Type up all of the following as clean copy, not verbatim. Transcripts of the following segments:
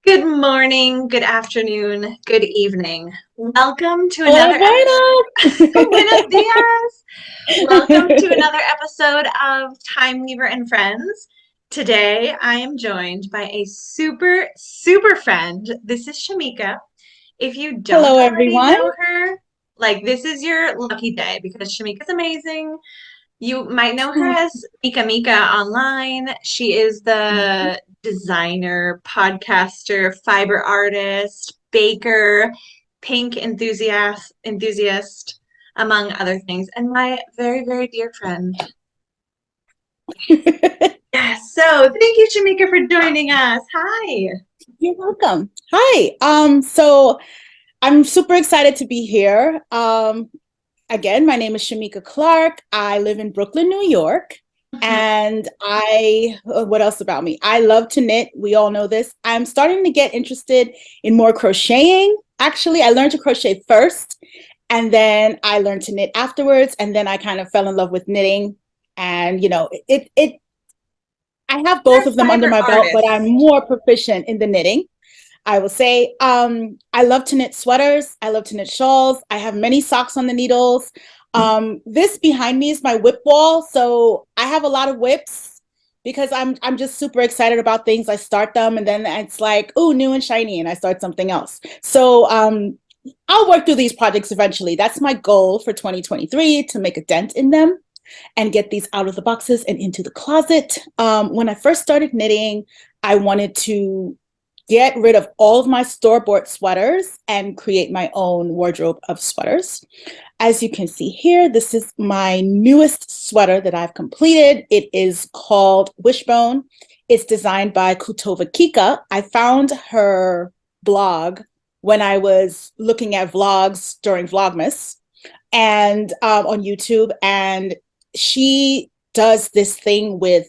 Good morning, good afternoon, good evening. Welcome to Hola, another buenas. Buenos dias. Welcome to another episode of ThymeWeaver and Friends. Today I am joined by a super friend. This is Shameka. If you don't Hello, already everyone. know her, this is your lucky day because Shameka's amazing. You might know her as Mika Mika online. She is the designer, podcaster, fiber artist, baker, pink enthusiast, among other things, and my very dear friend. Yes, so thank you, Shamika, for joining us. Hi. You're welcome. Hi. So I'm super excited to be here. Again, my name is Shameka Clarke. I live in Brooklyn, New York. Mhm. And what else about me? I love to knit. We all know this. I'm starting to get interested in more crocheting. Actually, I learned to crochet first, and then I learned to knit afterwards. And then I kind of fell in love with knitting. And, I have You're both a of them under fiber my belt, but I'm artist. more proficient in the knitting. I will say, I love to knit sweaters. I love to knit shawls. I have many socks on the needles. This behind me is my whip wall. So I have a lot of whips because I'm just super excited about things. I start them and then it's like, oh, new and shiny, and I start something else. So I'll work through these projects eventually. That's my goal for 2023, to make a dent in them and get these out of the boxes and into the closet. When I first started knitting, I wanted to get rid of all of my store-bought sweaters and create my own wardrobe of sweaters. As you can see here, this is my newest sweater that I've completed. It is called Wishbone. It's designed by Kutova Kika. I found her blog when I was looking at vlogs during Vlogmas and on YouTube, and she does this thing with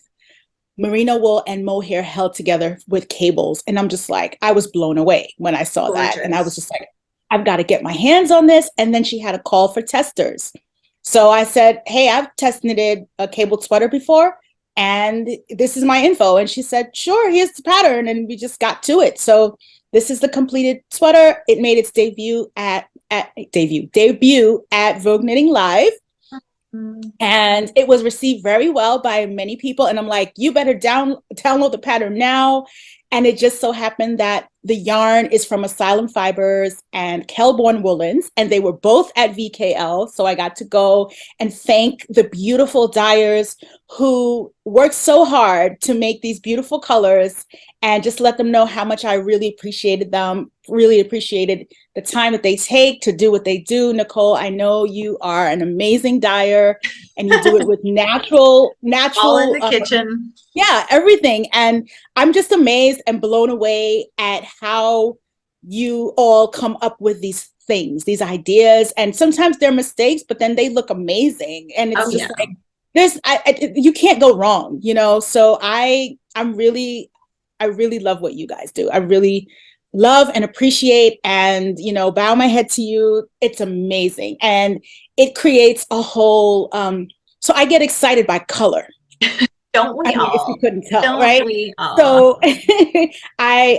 merino wool and mohair held together with cables. And I'm just like, I was blown away when I saw that. And I was Gorgeous. just like, I've got to get my hands on this. And then she had a call for testers. So I said, hey, I've test knitted a cabled sweater before, and this is my info. And she said, sure, here's the pattern. And we just got to it. So this is the completed sweater. It made its debut at Vogue Knitting Live, Mm. and it was received very well by many people. And I'm like, you better download the pattern now. And it just so happened that the yarn is from Asylum Fibers and Kelborn Woolens, and they were both at VKL. So I got to go and thank the beautiful dyers who worked so hard to make these beautiful colors, and just let them know how much I really appreciated them, really appreciated the time that they take to do what they do. Nicole, I know you are an amazing dyer, and you do it with All in natural, the kitchen. yeah, everything. And I'm just amazed and blown away at how you all come up with these things, these ideas. And sometimes they're mistakes, but then they look amazing. And Oh it's just yeah. like, you can't go wrong, you know? So I really love what you guys do. I really love and appreciate, and, bow my head to you. It's amazing. And it creates a whole, so I get excited by color. Don't we I mean, if you all? couldn't tell, Don't right? we all? So I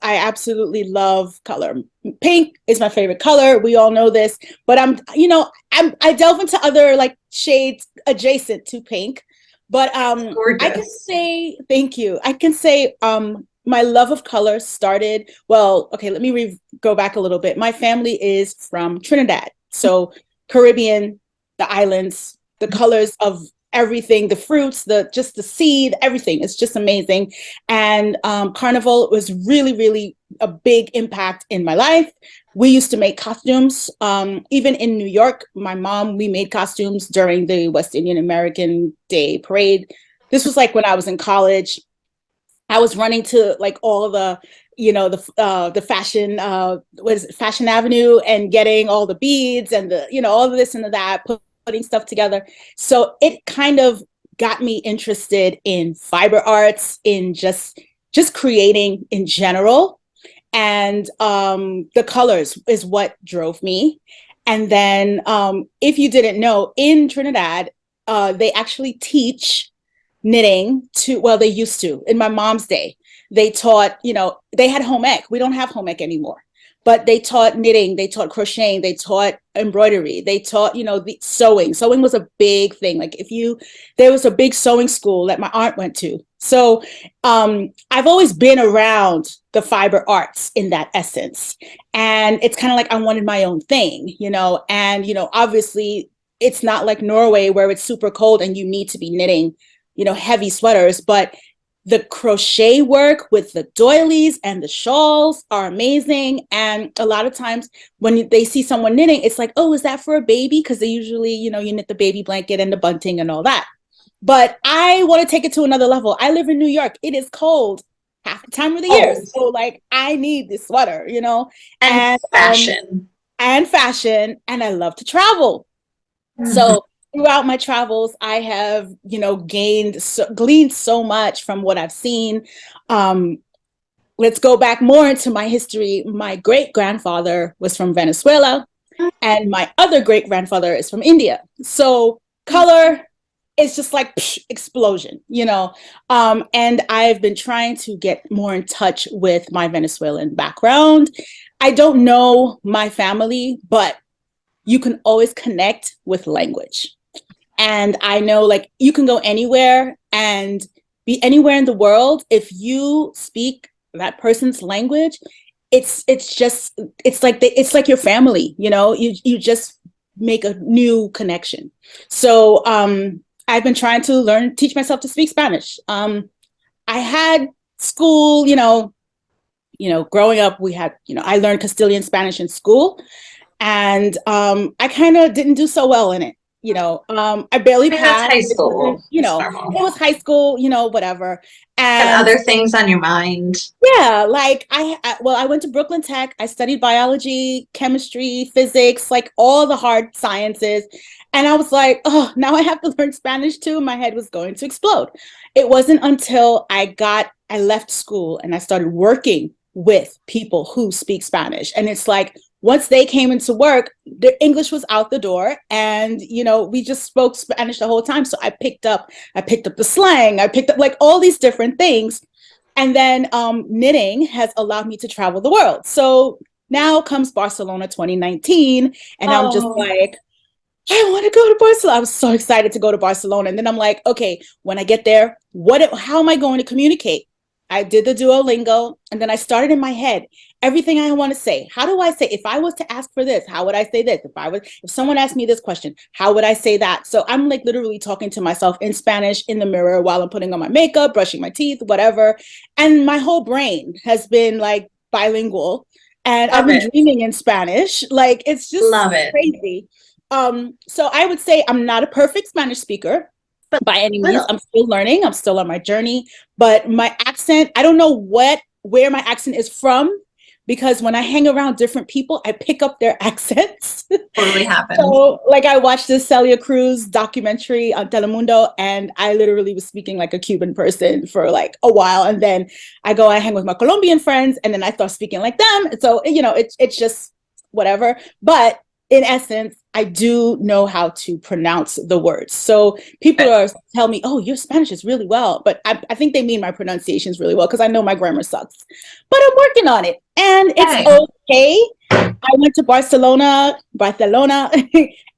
absolutely love color. Pink is my favorite color. We all know this, but I delve into other like shades adjacent to pink. But It's I can gorgeous. say thank you. I can say my love of color started, well, okay, let me go back a little bit. My family is from Trinidad. So Caribbean, the islands, the colors of everything, the fruits, the seed, everything. It's just amazing. And Carnival was really a big impact in my life. We used to make costumes. Even in New York, my mom, we made costumes during the West Indian American Day parade. This was like when I was in college. I was running to like all of the fashion, what is it, Fashion Avenue, and getting all the beads and all of this and that, putting stuff together. So it kind of got me interested in fiber arts, in just creating in general. And the colors is what drove me. And then if you didn't know, in Trinidad, they actually teach knitting to, well, they used to in my mom's day. They taught, they had home ec. We don't have home ec anymore. But they taught knitting, they taught crocheting, they taught embroidery, they taught, the sewing. Sewing was a big thing. Like there was a big sewing school that my aunt went to. So I've always been around the fiber arts in that essence. And it's kind of like I wanted my own thing, and, obviously it's not like Norway where it's super cold and you need to be knitting, heavy sweaters, but the crochet work with the doilies and the shawls are amazing. And a lot of times when they see someone knitting, it's like, oh, is that for a baby? Because they usually, you knit the baby blanket and the bunting and all that. But I want to take it to another level. I live in New York. It is cold half the time of the year. So like I need this sweater, and fashion. And fashion. And I love to travel. Mm-hmm. So throughout my travels, I have, gleaned so much from what I've seen. Let's go back more into my history. My great-grandfather was from Venezuela, and my other great-grandfather is from India. So color is just like explosion, and I've been trying to get more in touch with my Venezuelan background. I don't know my family, but you can always connect with language. And I know like you can go anywhere and be anywhere in the world. If you speak that person's language, it's like your family, you just make a new connection. So I've been trying to teach myself to speak Spanish. I had school, growing up, we had, I learned Castilian Spanish in school, and I kind of didn't do so well in it. I barely passed. High school. It was high school, whatever. And other things on your mind. Yeah, like I went to Brooklyn Tech. I studied biology, chemistry, physics, like all the hard sciences. And I was like, oh, now I have to learn Spanish too. My head was going to explode. It wasn't until I left school and I started working with people who speak Spanish. And it's like, once they came into work, the English was out the door, and we just spoke Spanish the whole time. So I picked up the slang, I picked up like all these different things, and then knitting has allowed me to travel the world. So now comes Barcelona 2019, and I'm just like, I want to go to Barcelona. I was so excited to go to Barcelona, and then I'm like, okay, when I get there, how am I going to communicate? I did the Duolingo, and then I started in my head everything I want to say. How do I say, if I was to ask for this, how would I say this? If someone asked me this question, how would I say that? So I'm like literally talking to myself in Spanish in the mirror while I'm putting on my makeup, brushing my teeth, whatever. And my whole brain has been like bilingual, and I've been dreaming in Spanish. Like, it's just crazy. So I would say I'm not a perfect Spanish speaker, but by any means, I'm still learning. I'm still on my journey. But my accent, I don't know where my accent is from, because when I hang around different people, I pick up their accents. Totally happens. So, like, I watched this Celia Cruz documentary on Telemundo, and I literally was speaking like a Cuban person for like a while. And then I hang with my Colombian friends, and then I start speaking like them. So, it's just whatever. But in essence, I do know how to pronounce the words. So people tell me, oh, your Spanish is really well. But I think they mean my pronunciation is really well, because I know my grammar sucks. But I'm working on it. And it's okay. I went to Barcelona,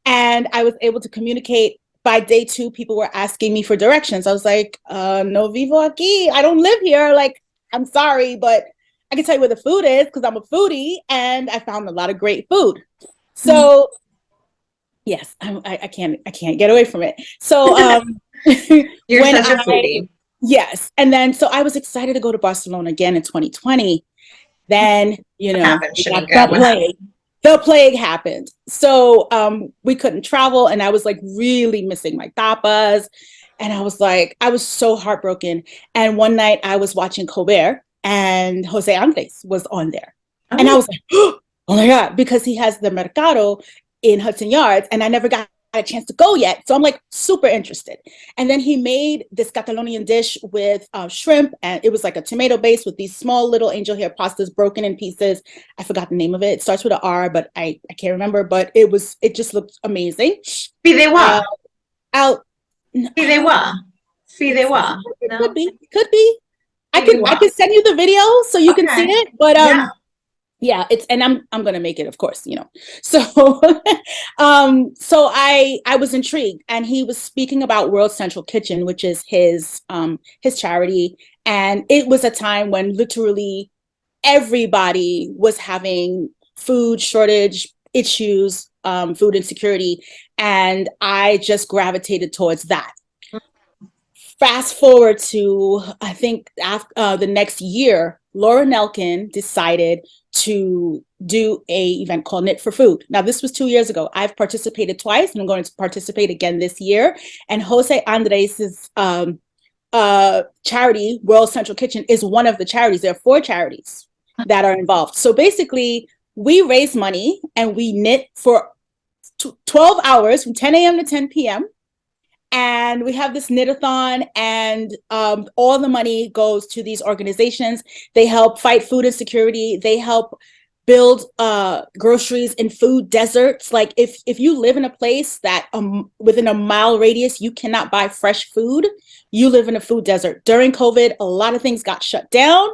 and I was able to communicate. By day 2, people were asking me for directions. I was like, no vivo aquí. I don't live here. Like, I'm sorry, but I can tell you where the food is, because I'm a foodie, and I found a lot of great food. So yes, I can't get away from it. So you're such a foodie. Yes. And then so I was excited to go to Barcelona again in 2020. Then, the plague happened. So we couldn't travel, and I was like really missing my tapas. And I was so heartbroken. And one night I was watching Colbert, and Jose Andres was on there. Oh. And I was like, oh my God, because he has the Mercado in Hudson Yards, and I never got a chance to go yet. So I'm like super interested. And then he made this Catalonian dish with shrimp, and it was like a tomato base with these small little angel hair pastas broken in pieces. I forgot the name of it. It starts with an R, but I can't remember, but it just looked amazing. Fideuà. Fideuà. Fideuà. Could be. maybe I walk. can send you the video so you can see Okay. it. But Yeah. yeah, it's, and I'm gonna make it, of course, you know. So so I was intrigued, and he was speaking about World Central Kitchen, which is his charity. And it was a time when literally everybody was having food shortage issues, food insecurity, and I just gravitated towards that. Fast forward to, I think, after the next year, Laura Nelkin decided to do a event called Knit for Food. Now, this was 2 years ago. I've participated twice, and I'm going to participate again this year. And Jose Andres's charity, World Central Kitchen, is one of the charities. There are 4 charities that are involved. So basically, we raise money and we knit for 12 hours from 10 a.m. to 10 p.m. And we have this knit-a-thon, and all the money goes to these organizations. They help fight food insecurity. They help build groceries in food deserts. Like if you live in a place that within a mile radius, you cannot buy fresh food, you live in a food desert. During COVID, a lot of things got shut down.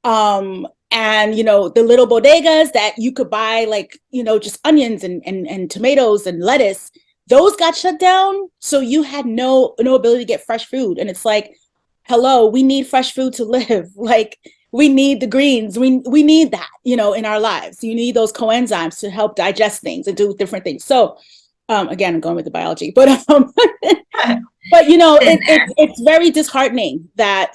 And you know, the little bodegas that you could buy, like, you know, just onions and tomatoes and lettuce, those got shut down. So you had no ability to get fresh food. And it's like, hello, we need fresh food to live. Like, we need the greens. We need that, you know, in our lives. You need those coenzymes to help digest things and do different things. So again, I'm going with the biology, but but you know, it's very disheartening that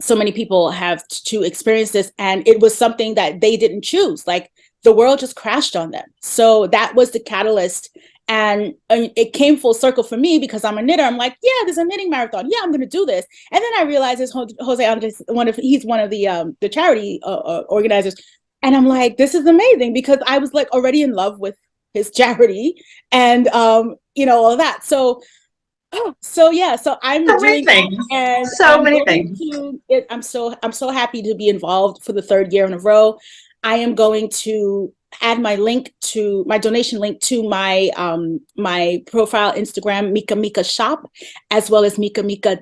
so many people have to experience this, and it was something that they didn't choose. Like, the world just crashed on them. So that was the catalyst. And it came full circle for me because I'm a knitter. I'm like, yeah, there's a knitting marathon. Yeah, I'm going to do this. And then I realized this Jose Andres, he's one of the charity organizers. And I'm like, this is amazing, because I was like already in love with his charity and, you know, all that. So yeah, so I'm So many doing that, things. and So I'm many going things. to. I'm so happy to be involved for the 3rd year in a row. I am going to add my donation link to my profile Instagram, Mika Mika Shop, as well as Mika Mika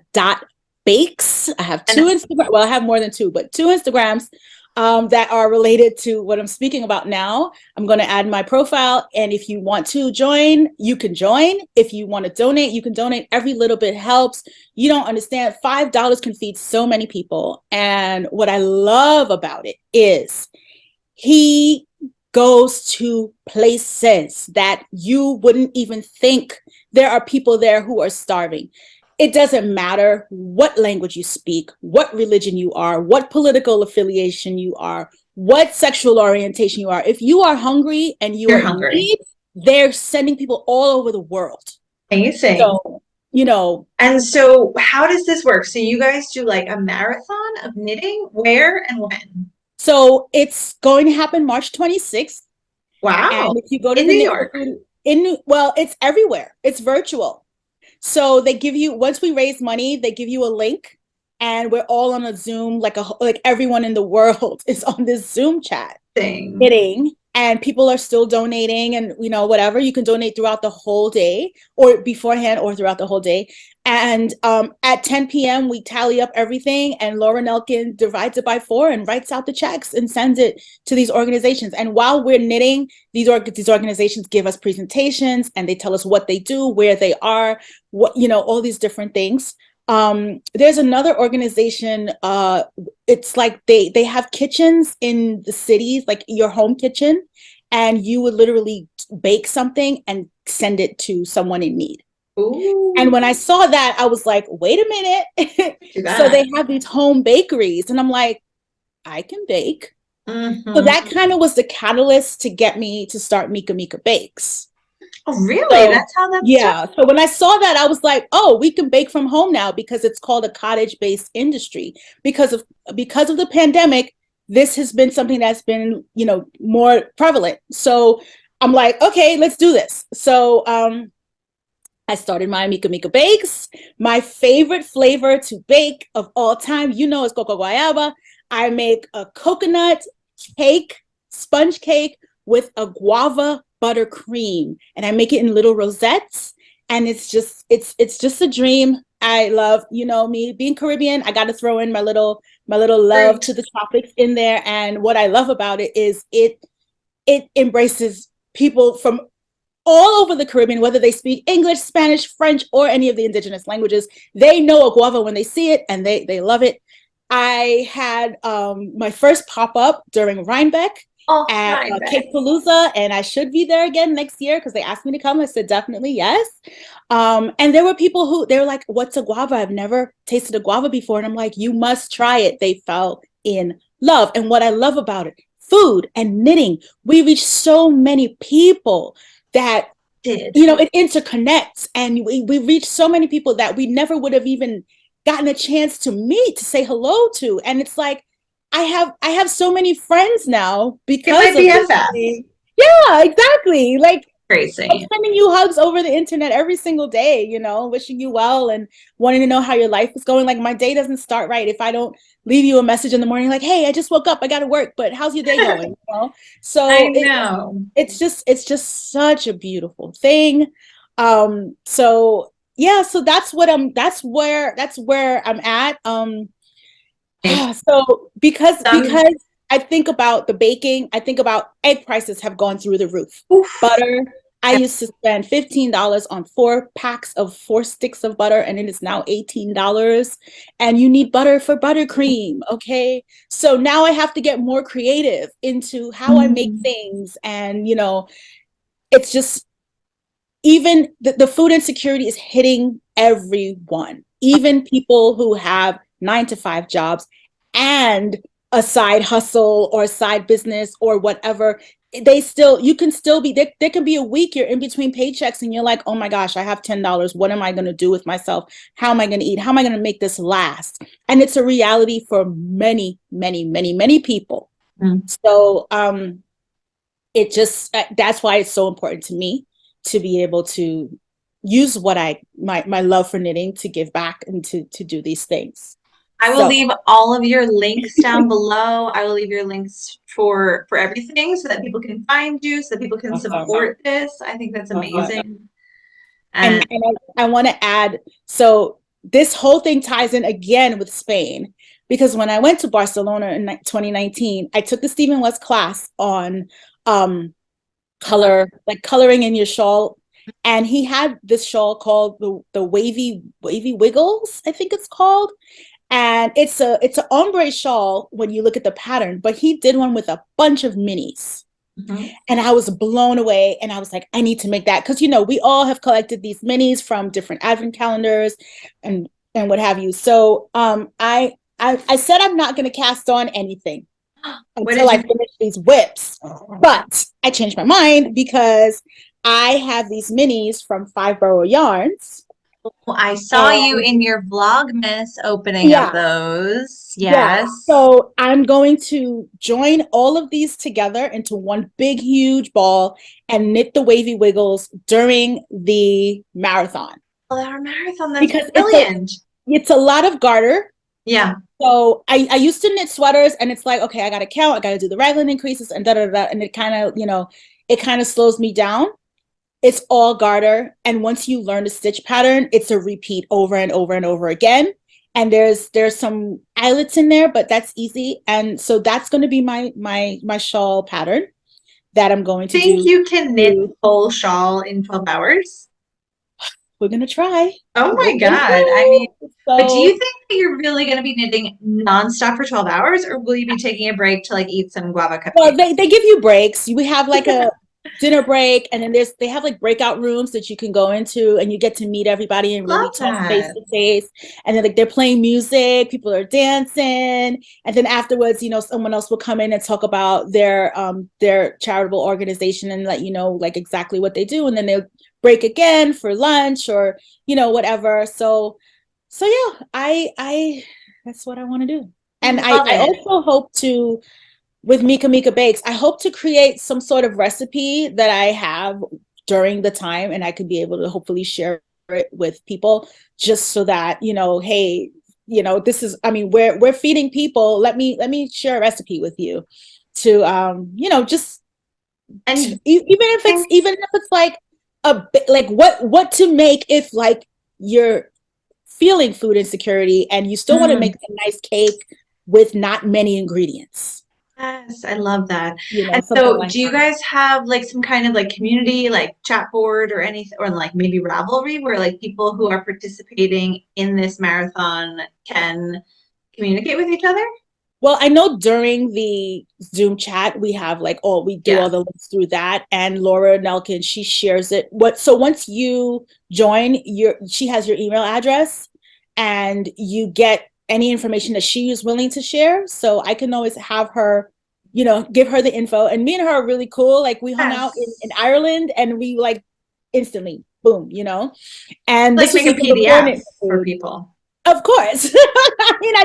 .bakes. I have 2 Instagram. Well, I have more than 2, but 2 Instagrams that are related to what I'm speaking about now. I'm going to add my profile. And if you want to join, you can join. If you want to donate, you can donate. Every little bit helps. You don't understand. $5 can feed so many people. And what I love about it is he goes to places that you wouldn't even think. There are people there who are starving. It doesn't matter what language you speak, what religion you are, what political affiliation you are, what sexual orientation you are. If you are hungry and you You're are in hungry. need, they're sending people all over the world. Amazing. So, you know. And so, how does this work? So, you guys do like a marathon of knitting? Where and when? So it's going to happen March 26th. Wow. And if you go to In the New Knit for York. Food, well, it's everywhere. It's virtual. So they give you, once we raise money, they give you a link, and we're all on a Zoom, like everyone in the world is on this Zoom chat Thing. knitting, and people are still donating, and you know, whatever, you can donate throughout the whole day or beforehand or throughout the whole day. And at 10 p.m. we tally up everything, and Laura Nelkin divides it by 4 and writes out the checks and sends it to these organizations. And while we're knitting, these organizations give us presentations, and they tell us what they do, where they are, what, you know, all these different things. There's another organization, it's like they have kitchens in the cities, like your home kitchen, and you would literally bake something and send it to someone in need. Ooh, And when I saw that, I was like, wait a minute. do So that. they have these home bakeries, and I'm like, I can bake. So Mm-hmm. that kind of was the catalyst to get me to start Mika Mika Bakes. Oh, really? So That's how that started? yeah, so when I saw that, I was like, oh, we can bake from home now, because it's called a cottage-based industry. Because of the pandemic, this has been something that's been, you know, more prevalent. So I'm like, okay, let's do this. So I started my Mika Mika Bakes. My favorite flavor to bake of all time, you know, is coco guayaba. I make a coconut cake, sponge cake with a guava buttercream, and I make it in little rosettes. And it's just a dream. I love, you know, me being Caribbean. I got to throw in my little love Fruit. to the tropics in there. And what I love about it is it embraces people from all over the Caribbean, whether they speak English, Spanish, French, or any of the indigenous languages. They know a guava when they see it, and they love it. I had my first pop up during Rhinebeck Oh, at Rhinebeck. Cape Palooza, and I should be there again next year because they asked me to come. I said definitely yes. And there were people who they were like, "What's a guava? I've never tasted a guava before," and I'm like, "You must try it." They fell in love, and what I love about it, food and knitting, we reach so many people that Did. you know it interconnects, and we reach so many people that we never would have even gotten a chance to meet, to say hello to. And it's like I have so many friends now You're my because of this BFF. thing. Yeah, exactly. Like I'm Crazy. sending you hugs over the internet every single day, you know, wishing you well and wanting to know how your life is going. Like my day doesn't start right if I don't leave you a message in the morning like, "Hey, I just woke up, I got to work, but how's your day going?" You know? I So know. it's just such a beautiful thing. So yeah, so that's where I'm at. So Some because I think about the baking, I think about egg prices have gone through the roof. oof. Butter, I used to spend $15 on 4 packs of 4 sticks of butter, and it is now $18. And you need butter for buttercream, okay? So now I have to get more creative into how I make Mm. things. And, you know, it's just even the food insecurity is hitting everyone, even people who have 9 to 5 jobs and a side hustle or a side business or whatever. You can still be there can be a week you're in between paychecks and you're like, oh my gosh, I have $10. What am I going to do with myself? How am I going to eat? How am I going to make this last? And it's a reality for many, many, many, many people. Mm. So it just that's why it's so important to me to be able to use what my love for knitting to give back and to do these things. I will So leave all of your links down below. I will leave your links for everything so that people can find you, so that people can awesome. support this. I think that's Awesome. amazing. And And I want to add, so this whole thing ties in again with Spain, because when I went to Barcelona in 2019, I took the Stephen West class on um, coloring in your shawl. And he had this shawl called the wavy wiggles, I think it's called. And it's an ombre shawl when you look at the pattern, but he did one with a bunch of minis. mhm. And I was blown away. And I was like, I need to make that. Because, you know, we all have collected these minis from different advent calendars and what have you. So I said I'm not going to cast on anything What until did I you finish these whips. But I changed my mind because I have these minis from Five Borough Yarns. well, I saw you And in your Vlogmas opening up yeah, those. yeah. Yes. So I'm going to join all of these together into one big, huge ball and knit the wavy wiggles during the marathon Well, our marathon, that's because brilliant. it's a lot of garter. Yeah. So I used to knit sweaters and it's like, okay, I got to count, I got to do the raglan increases and da da da. And it kind of, you know, it kind of slows me down. It's all garter. And once you learn the stitch pattern, it's a repeat over and over and over again. And there's some eyelets in there, but that's easy. And so that's going to be my shawl pattern that I'm going to Think do. you can knit a whole shawl in 12 hours? We're gonna try. Oh We're my gonna God. I try. mean, but do you So think that you're really going to be knitting nonstop for 12 hours, or will you be taking a break to like eat some guava well, cupcakes? they give you breaks. We have like a dinner break, and then they have like breakout rooms that you can go into, and you get to meet everybody and really Love talk face that. to face. And then like they're playing music, people are dancing, and then afterwards, you know, someone else will come in and talk about their charitable organization and let you know like exactly what they do, and then they'll break again for lunch or you know whatever. So yeah, I that's what I want to do. And I Love I it. also hope to with Mika Mika Bakes, I hope to create some sort of recipe that I have during the time and I could be able to hopefully share it with people just so that, you know, hey, you know, this is I mean, we're feeding people. Let me share a recipe with you to you know, just And even if it's like a like what to make if like you're feeling food insecurity and you still want to make a nice cake with not many ingredients. Yes, I love that. You know, And something so like do you that. guys have like some kind of like community, like chat board or anything, or like maybe Ravelry where like people who are participating in this marathon can communicate with each other? Well, I know during the Zoom chat, we have like, oh, we do all Yes. the links through that. And Laura Nelkin, she shares it. So once you join, she has your email address and you get any information that she is willing to share. So I can always have her, give her the info. And me and her are really cool. Like we hung out in Yes. Ireland and we like instantly, boom, And Like this was make a even before PDF Knit for Food. people. Of course. I mean, I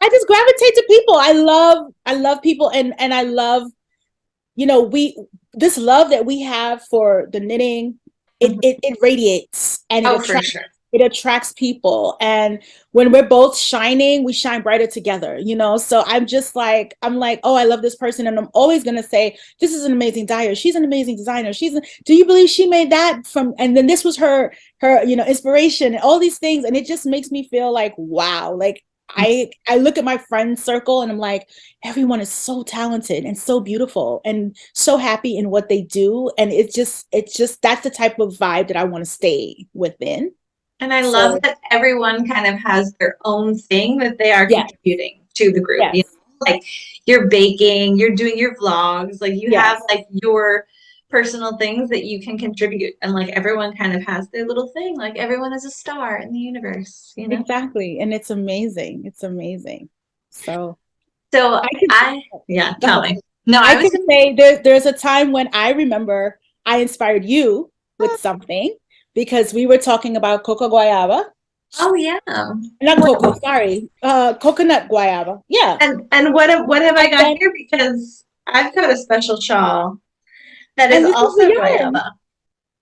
just gravitate to people. I love people and I love, we this love that we have for the knitting, it Mhm. it radiates and Oh, for sure. it attracts people. And when we're both shining, we shine brighter together. So I'm like, oh, I love this person. And I'm always gonna say, this is an amazing dyer. She's an amazing designer. Do you believe she made that from, and then this was her, inspiration and all these things. And it just makes me feel like, wow, like I look at my friend circle and I'm like, everyone is so talented and so beautiful and so happy in what they do. And it's just that's the type of vibe that I want to stay within. And I love So that everyone kind of has their own thing that they are yeah, contributing to the group. You yes, know, like you're baking, you're doing your vlogs, like you have yes, like your personal things that you can contribute. And like everyone kind of has their little thing. Like everyone is a star in the universe, you know? exactly. And it's amazing. It's amazing. So So I can yeah, go tell ahead. me. No, I I was can gonna, say there's a time when I remember I inspired you with something because we were talking about coco guayaba. oh yeah. Not cocoa, sorry. Coconut guayaba. Yeah. And what have I And got then, here? Because I've got a special shawl that is and this is also the guayaba.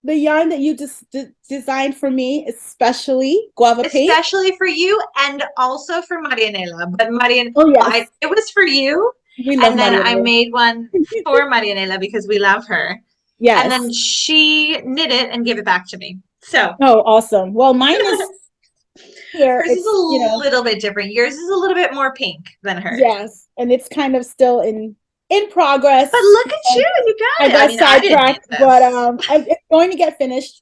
yarn that you just designed for me, especially guava pink. Especially for you and also for Marianela. But Oh I, yes, it was for you. we love And then I Mariana. made one for Marianela because we love her. And then Yes. she knit it and gave it back to me. So Oh, awesome. Well, mine is here. hers is a It's little bit different. Yours is a little bit more pink than hers. yes, and it's kind of still in progress. But look at you, you I got it. I got mean, I didn't knit sidetracked, but this. it's going to get finished,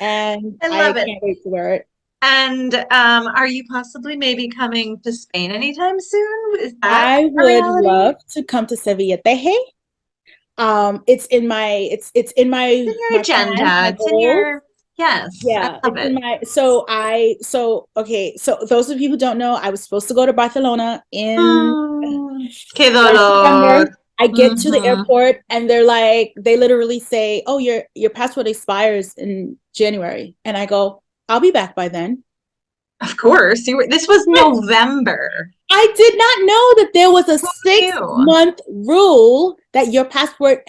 and I I love it. can't wait to wear it. And are you possibly maybe coming to Spain anytime soon? Is that I a would reality? love to come to Sevilla. It's in my It's in your my plans, agenda. my It's in goals. your, yes, I Yeah, love it's in it. my okay. So those of you who don't know, I was supposed to go to Barcelona in Qué last September. dolor. I get to the Hmm. airport and they literally say, "Oh, your passport expires in January," and I go, "I'll be back by then." Of course. This was November. I did not know that there was a Who six knew? month rule that your passport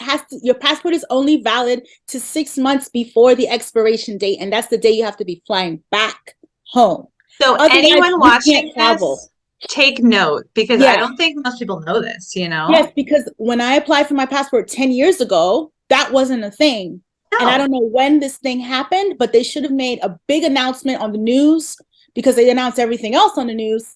is only valid to 6 months before the expiration date, and that's the day you have to be flying back home. So Otherwise, anyone you can't watching travel. this, take note because I Yeah. don't think most people know this, you know? Yes, because when I applied for my passport 10 years ago, that wasn't a thing. And I No. don't know when this thing happened, but they should have made a big announcement on the news because they announced everything else on the news.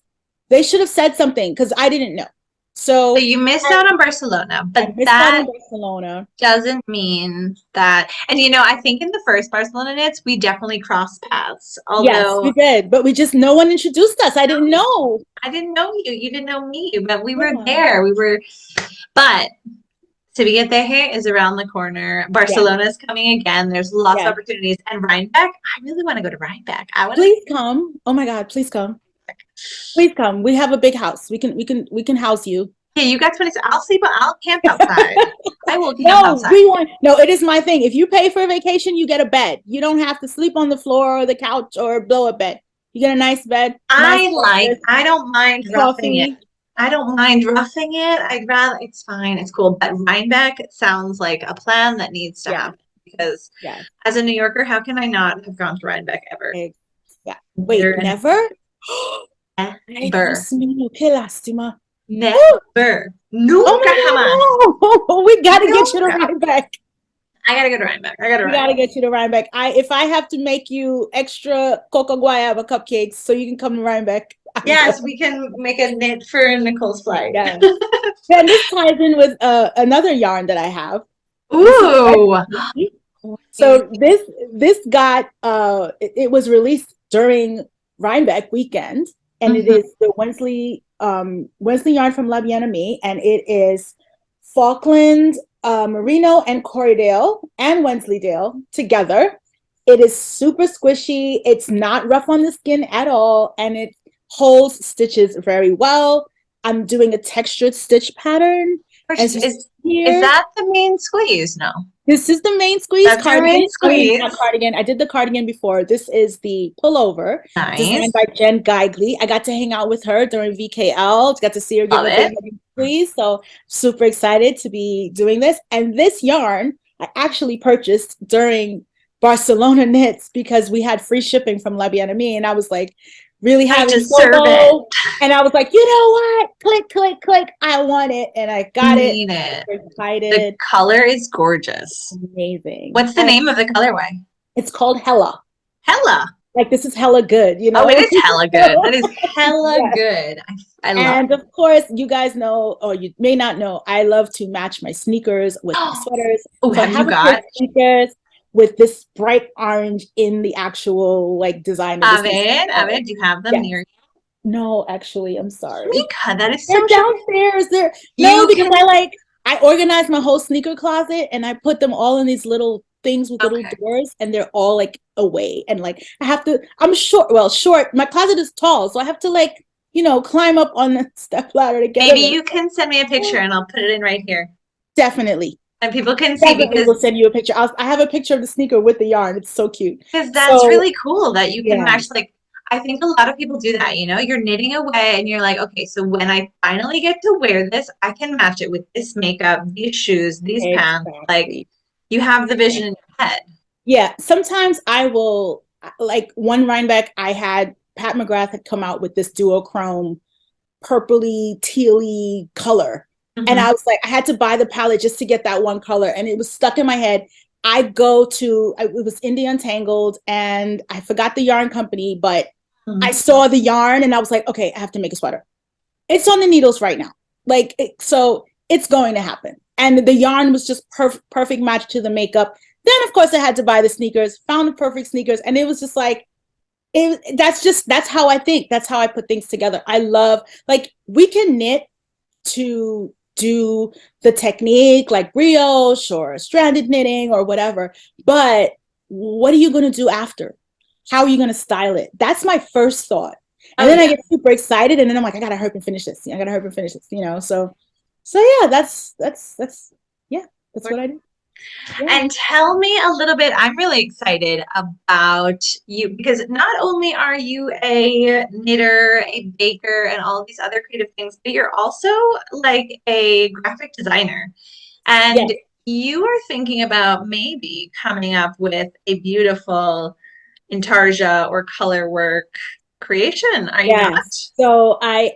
They should have said something because I didn't know. So So you missed out on Barcelona, I but missed out on that Barcelona. doesn't mean that. And I think in the first Barcelona knits, we definitely crossed paths. Yes, we Although did, but no one introduced us. I didn't know. I didn't know you, you didn't know me, but we were Yeah. there. But Sevilla Teje is around the corner. Yeah. Barcelona is coming again. There's lots of Yeah. opportunities. And Rhinebeck, I really want to go to Rhinebeck. I want to. Please come. Oh my God, please come. Please come. We have a big house. We can house you. Yeah, you got 20. I'll camp outside. I will camp No, outside. no, it is my thing. If you pay for a vacation, you get a bed. You don't have to sleep on the floor or the couch or blow a bed. You get a nice bed, nice breakfast, I don't mind roughing it. coffee. I don't mind roughing it. I'd rather, it's fine. It's cool. But Rhinebeck sounds like a plan that needs to Yeah, happen because yeah. as a New Yorker, how can I not have gone to Rhinebeck ever? Yeah. Wait, Never and never? Ay, ever. Dios mío, qué lástima. Woo! Never. Oh Nunca jamás. my God, no. We got to get you to Nunca. Rhinebeck. I gotta go to Rhinebeck. I gotta We Rhinebeck. gotta get you to Rhinebeck. If I have to make you extra coca guayaba cupcakes so you can come to Rhinebeck, I Yes, will. we can make a knit for Nicole's flight. Yeah. And this ties in with another yarn that I have. This is Ooh. so this got it was released during Rhinebeck weekend, and it Mhm. is the Wensley yarn from La Bien Ami, and it is Falkland, Merino, and Corriedale and Wensleydale together. It is super squishy. It's not rough on the skin at all, and it holds stitches very well. I'm doing a textured stitch pattern, as you see Is here. that the main squeeze? No. This is the main squeeze That's your cardigan. main I mean, not squeeze. cardigan. I did the cardigan before. This is the pullover designed Nice. by Jen Geigley. I got to hang out with her during VKL. Got to see her give Love a big it. squeeze. So super excited to be doing this. And this yarn I actually purchased during Barcelona Knits because we had free shipping from La Bien Ami, and I was like really I having deserve it. FOMO. And I was like, you know what? Click, click, click. I want it, and I got it. Need it. Super The excited. color is gorgeous. Amazing. What's the name of the colorway? It's called Hella. Hella. Like this is hella good, you Oh, it know? is hella good. That is hella Yes. good. I love And of course, you guys know, or you may not know, I love to match my sneakers with my it. sweaters. Oh, So I have you have a pair of got sneakers with this bright orange in the actual like design of the sneakers. of it? Do you have them Yes. near No, actually, I'm sorry. Shameka? That is They're so Shameka. downstairs. They're no, You because can. I organized my whole sneaker closet and I put them all in these little things with little Okay. doors, and they're all like away. And like I have to, I'm short. Well, short. My closet is tall, so I have to like climb up on the step ladder to get Maybe them. you can send me a picture and I'll put it in right here. Definitely, And people can see definitely will send you a picture. I have a picture of the sneaker with the yarn. It's so cute. because that's So really cool that you can yeah, match like I think a lot of people do that, you're knitting away and you're like, okay, so when I finally get to wear this, I can match it with this makeup, these shoes, these pants. Like exactly. you have the vision in your head. Yeah, sometimes I will like one Rhinebeck. I had Pat McGrath had come out with this duochrome purpley tealy color, and I Mhm. was like, I had to buy the palette just to get that one color, and it was stuck in my head. It was Indie Untangled, and I forgot the yarn company, but I Mhm. saw the yarn, and I was like, okay, I have to make a sweater. It's on the needles right now, so it's going to happen. And the yarn was just perfect match to the makeup. Then of course I had to buy the sneakers, found the perfect sneakers, and it was just like that's how I think. That's how I put things together. I love like we can knit to do the technique like brioche or stranded knitting or whatever, but what are you going to do after? How are you going to style it? That's my first thought. And Oh then I yeah. get super excited, and then I'm like, I gotta hurry and finish this. I gotta hurry and finish this. So yeah, that's yeah, that's what I do. Yeah. And tell me a little bit, I'm really excited about you because not only are you a knitter, a baker, and all of these other creative things, but you're also like a graphic designer. Yes. And you are thinking about maybe coming up with a beautiful intarsia or color work creation, are you not? Yes. So I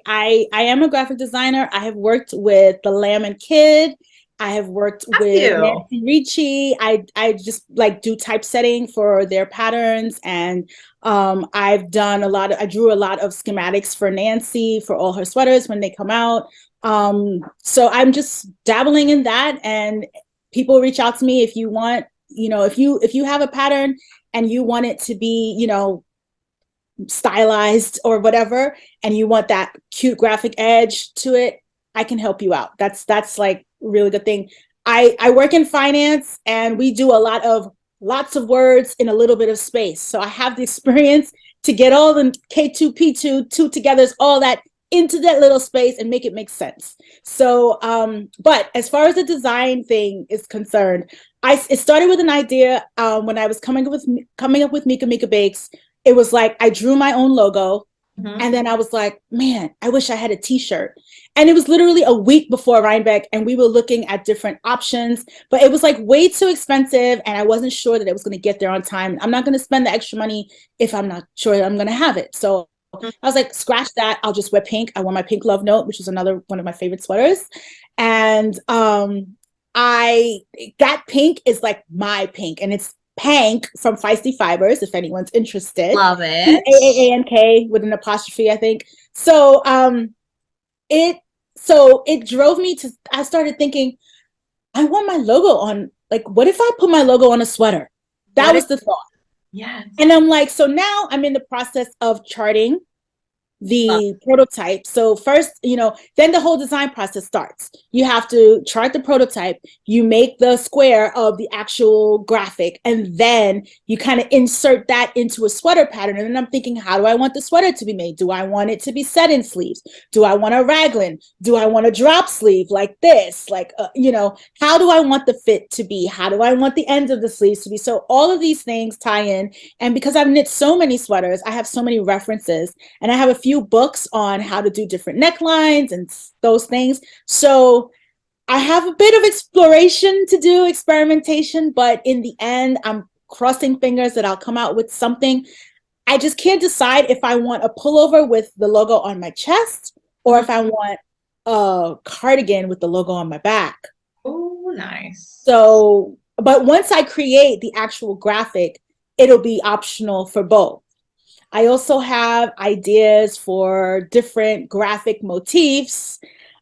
am a graphic designer. I have worked with the Lamb and Kid. I have worked Have with you? Nancy Ricci. I just like do typesetting for their patterns, and I drew a lot of schematics for Nancy for all her sweaters when they come out. So I'm just dabbling in that, and people reach out to me if you want, if you have a pattern and you want it to be, stylized or whatever, and you want that cute graphic edge to it, I can help you out. That's like a really good thing. I work in finance, and we do lots of words in a little bit of space. So I have the experience to get all the K2, P2, two togethers, all that into that little space and make it make sense. So, but as far as the design thing is concerned, it started with an idea when I was coming up with Mika Mika Bakes. It was like I drew my own logo, Mhm. and then I was like, man, I wish I had a t-shirt. And it was literally a week before Rhinebeck, and we were looking at different options, but it was like way too expensive, and I wasn't sure that it was going to get there on time. I'm not going to spend the extra money if I'm not sure that I'm going to have it. So I was like, scratch that. I'll just wear pink. I wore my pink love note, which is another one of my favorite sweaters. And that pink is like my pink, and it's Pank from Feisty Fibers, if anyone's interested. Love it. Pank with an apostrophe, I think. So it drove me to, I started thinking, I want my logo on, like, what if I put my logo on a sweater? That was the thought. Yes. And I'm like, so now I'm in the process of charting the prototype. So first, then the whole design process starts. You have to chart the prototype, you make the square of the actual graphic, and then you kind of insert that into a sweater pattern. And then I'm thinking, how do I want the sweater to be made? Do I want it to be set in sleeves? Do I want a raglan? Do I want a drop sleeve like this? Like, how do I want the fit to be? How do I want the ends of the sleeves to be? So all of these things tie in. And because I've knit so many sweaters, I have so many references, and I have a few books on how to do different necklines and those things. So I have a bit of exploration to do, experimentation, but in the end, I'm crossing fingers that I'll come out with something. I just can't decide if I want a pullover with the logo on my chest or if I want a cardigan with the logo on my back. Oh, nice. So, but once I create the actual graphic, it'll be optional for both. I also have ideas for different graphic motifs.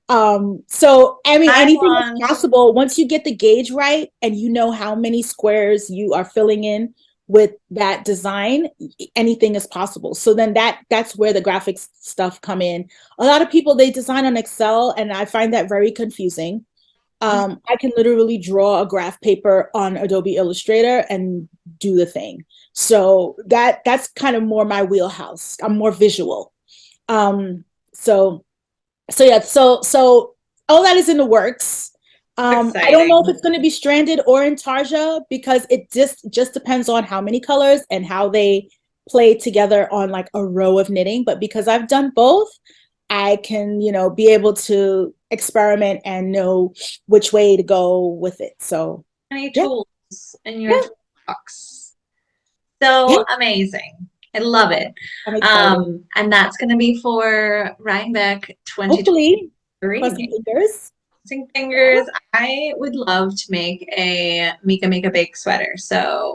So I mean, anything is possible once you get the gauge right and you know how many squares you are filling in with that design. Anything is possible. So then that's where the graphics stuff come in. A lot of people, they design on Excel, and I find that very confusing. I can literally draw a graph paper on Adobe Illustrator and do the thing. So that's kind of more my wheelhouse. I'm more visual. So all that is in the works. I don't know if it's going to be stranded or in Tarja, because it just depends on how many colors and how they play together on like a row of knitting. But because I've done both, I can, be able to experiment and know which way to go with it. So many tools in your toolbox. So amazing. I love it. And that's going to be for Rhinebeck 2023. Crossing fingers. Crossing fingers. I would love to make a Mika Bake sweater,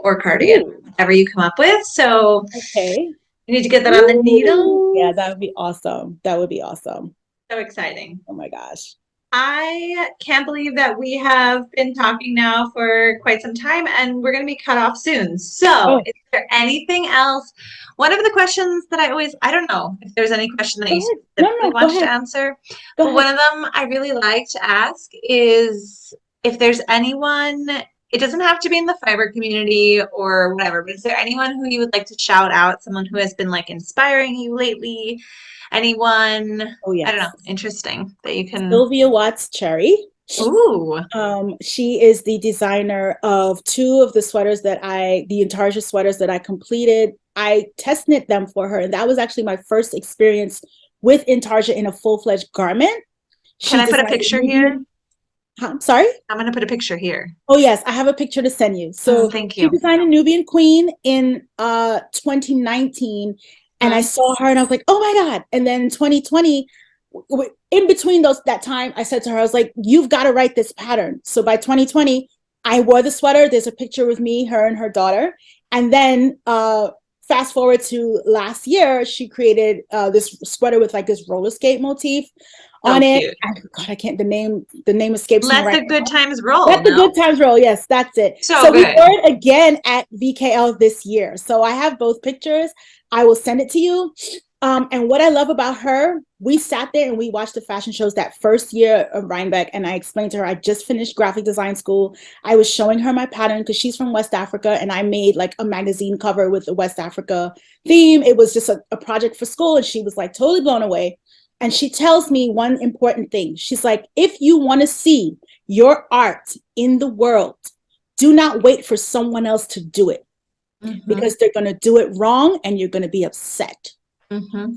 or cardigan, whatever you come up with. So okay. You need to get that on the needle. Yeah, that would be awesome. That would be awesome. So exciting. Oh my gosh. I can't believe that we have been talking now for quite some time, and we're going to be cut off soon. So is there anything else? One of the questions that I don't know if there's any question that you specifically want to answer, but one of them I really like to ask is if there's anyone, it doesn't have to be in the fiber community or whatever, but is there anyone who you would like to shout out, someone who has been like inspiring you lately? Anyone? Oh yeah, I don't know. Interesting that you can. Sylvia Watts Cherry. Ooh. She is the designer of two of the sweaters the Intarsia sweaters that I completed. I test knit them for her, and that was actually my first experience with Intarsia in a full-fledged garment. Can I put a picture here? I'm sorry? I'm going to put a picture here. Oh, yes. I have a picture to send you. So thank you. She designed a Nubian Queen in 2019. And I saw her and I was like, oh my God. And then 2020, in between that time, I said to her, I was like, you've got to write this pattern. So by 2020, I wore the sweater. There's a picture with me, her and her daughter. And then fast forward to last year, she created this sweater with like this roller skate motif on it. God, I can't, the name escapes me right now. Let the good times roll. Let the good times roll. Yes, that's it. So we wore it again at VKL this year. So I have both pictures. I will send it to you. And what I love about her, we sat there and we watched the fashion shows that first year of Rhinebeck. And I explained to her, I just finished graphic design school. I was showing her my pattern because she's from West Africa. And I made like a magazine cover with the West Africa theme. It was just a project for school. And she was like totally blown away. And she tells me one important thing. She's like, if you want to see your art in the world, do not wait for someone else to do it. Because they're going to do it wrong and you're going to be upset.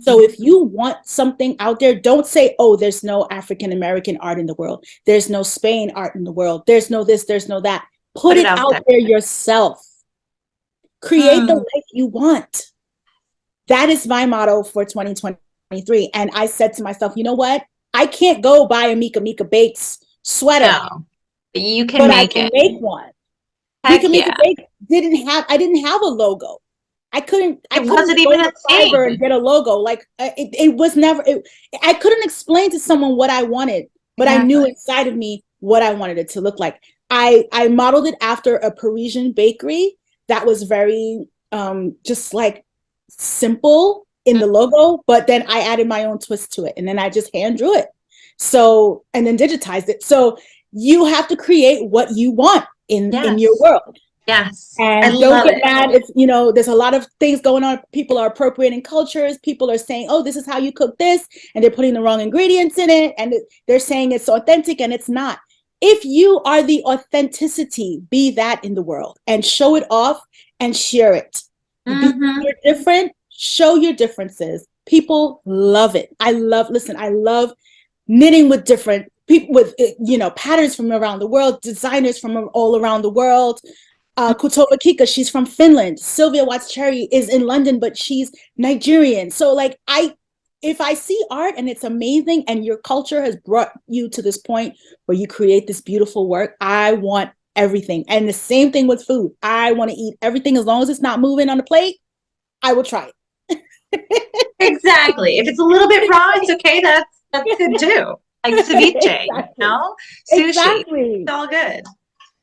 So if you want something out there, don't say, oh, there's no African-American art in the world. There's no Spain art in the world. There's no this, there's no that. Put it out there yourself. Create the life you want. That is my motto for 2023. And I said to myself, you know what? I can't go buy a Mika Bakes sweater But you can but I make can it. make one. We Heck can make a yeah. bake. I didn't have a logo. I couldn't It wasn't go even a to Fiverr and thing. get a logo. Like it was never I couldn't explain to someone what I wanted, but I knew Exactly. inside of me what I wanted it to look like. I modeled it after a Parisian bakery that was very just like simple in the logo, but then I added my own twist to it and then I just hand drew it. So and then digitized it. So you have to create what you want in your Yes. world. Yes. I And don't love get it. mad if, you know, there's a lot of things going on. People are appropriating cultures. People are saying, oh, this is how you cook this. And they're putting the wrong ingredients in it. And they're saying it's authentic and it's not. If you are the authenticity, be that in the world and show it off and share it. You're different, show your differences. People love it. I love knitting with different people with, you know, patterns from around the world, designers from all around the world. Kutova Kika, she's from Finland. Sylvia Watts Cherry is in London, but she's Nigerian. So like if I see art and it's amazing and your culture has brought you to this point where you create this beautiful work, I want everything. And the same thing with food. I want to eat everything as long as it's not moving on the plate. I will try it. Exactly. If it's a little bit raw, it's okay. That's good too. Like ceviche, you Exactly. know? Sushi. Exactly. It's all good.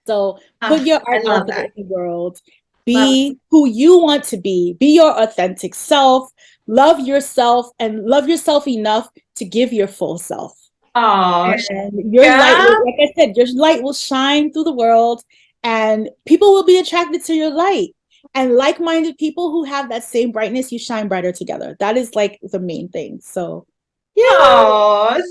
So put Oh, your I art out love there that. in the world. Love Be who you want to be your authentic self. Love yourself and love yourself enough to give your full self. Oh, And your light yeah. will, like I said, your light will shine through the world and people will be attracted to your light. And like-minded people who have that same brightness, you shine brighter together. That is like the main thing. So, yeah. Oh,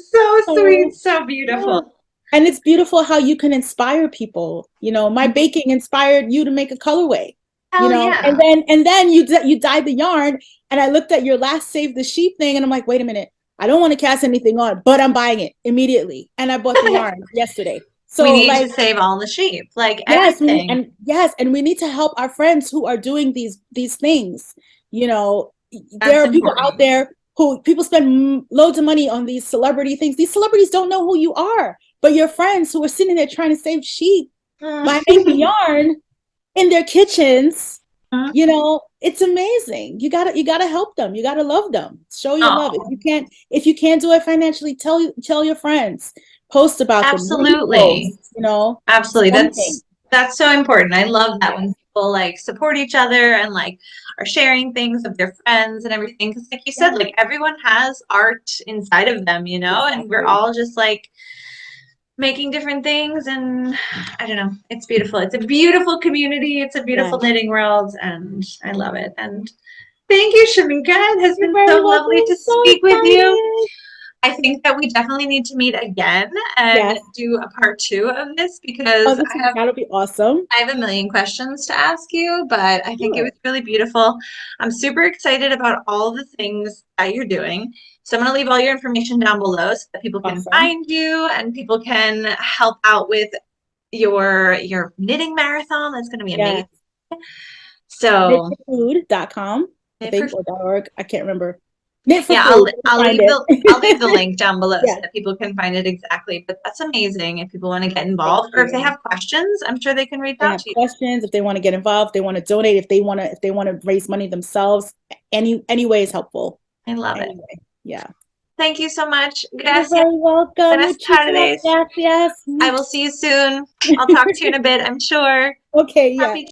so sweet, So, so yeah. beautiful. And it's beautiful how you can inspire people. You know, my baking inspired you to make a colorway. You Hell know, yeah. and then you dyed the yarn, and I looked at your last Save the Sheep thing, and I'm like, wait a minute, I don't want to cast anything on, but I'm buying it immediately, and I bought the yarn yesterday. We So need to like, save all the sheep, like yes, everything. and we need to help our friends who are doing these things. You know, there That's are people out important. there who people spend loads of money on these celebrity things. These celebrities don't know who you are, but your friends who are sitting there trying to save sheep by making yarn in their kitchens, you know, it's amazing. You gotta help them. You gotta love them. Show your love. Oh, If you can't do it financially, tell your friends. Post about them. absolutely. Repost, you know, Absolutely. something. That's so important. I love that when people like support each other and like are sharing things of their friends and everything. Because like you said, Yeah, like everyone has art inside of them, you know, and we're exactly. all just like making different things and I don't know. It's beautiful. It's a beautiful community. It's a beautiful Yes. knitting world and I love it. And thank you, Shameka. It has You're been very so welcome. lovely I'm to so speak with you. excited. I think that we definitely need to meet again and Yes. do a part two of this Oh, because that'll be awesome. I have a million questions to ask you, but I think it was Sure. really beautiful. I'm super excited about all the things that you're doing. So I'm going to leave all your information down below so that people can Awesome. find you and people can help out with your knitting marathon. That's going to be amazing. Yes. So Knitforfood.com, I knit for think, or .org. I can't remember. Knit for yeah, food. You'll find I'll leave the it. link down below so Yes. that people can find it exactly. But that's amazing. If people want to get Thank involved or if they you. have questions, I'm sure they can reach They out have to you. questions, if they want to get involved, they want to donate, if they want to raise money themselves, any way is helpful. I love it. Anyway, yeah. Thank you so much. You're Gracias. very welcome. Buenas Muchísimas tardes. gracias. I will see you soon. I'll talk to you in a bit, I'm sure. Okay, yeah. Happy